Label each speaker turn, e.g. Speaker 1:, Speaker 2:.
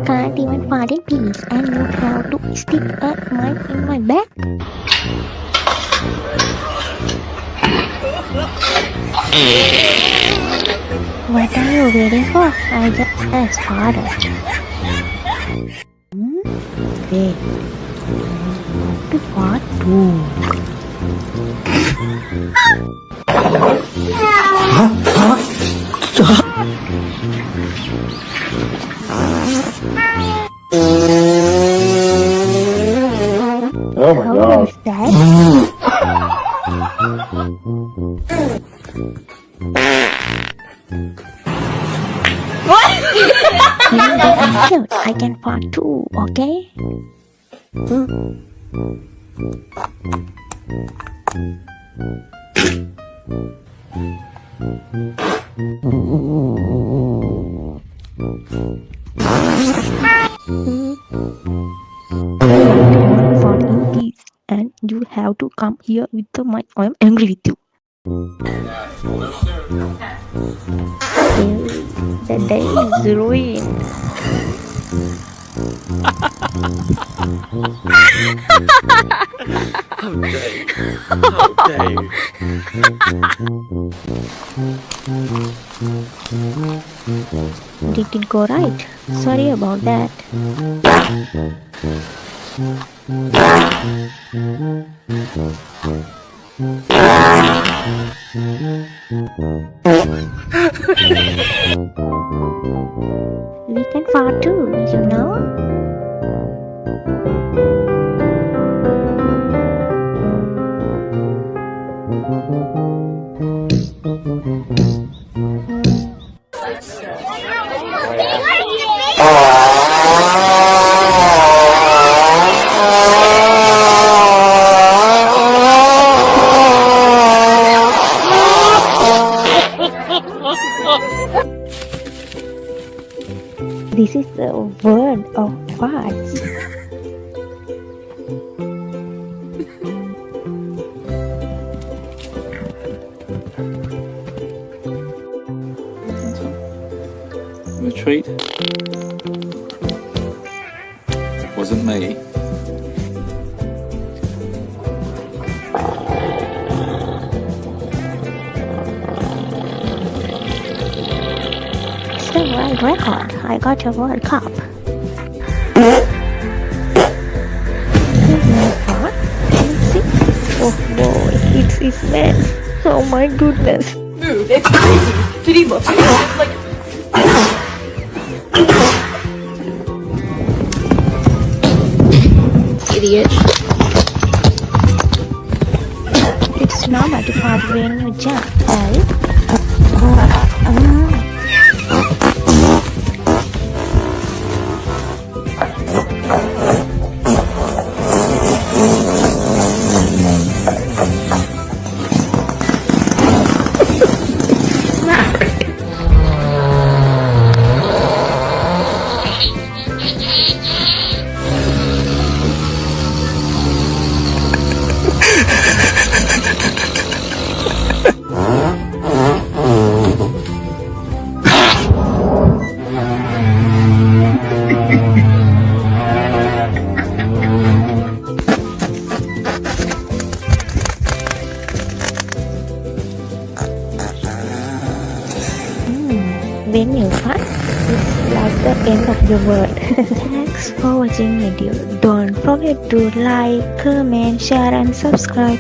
Speaker 1: Can't even fart in peace, and you have to stick a knife in my back. What are you waiting for? I just harder. Wait. To part 2.
Speaker 2: Oh my
Speaker 1: How
Speaker 2: god.
Speaker 1: is that? Even though I'm cute, I can fart too, okay? Fart in peace, and you have to come here with the mic. I'm angry with you. The day is ruined. Did it go right? Sorry about that. We can fart too, you know? This is the word of farts.
Speaker 3: Retreat. Wasn't me.
Speaker 1: It's the world record. I got a World Cup. What? See? Oh boy, it's mess. Oh my goodness.
Speaker 4: Move, it's crazy. Did he look at you? Like,
Speaker 1: Idiot. It's normal to fart when you jump, right? When you fart, it's like the end of the world. Thanks for watching video. Don't forget to like, comment, share and subscribe.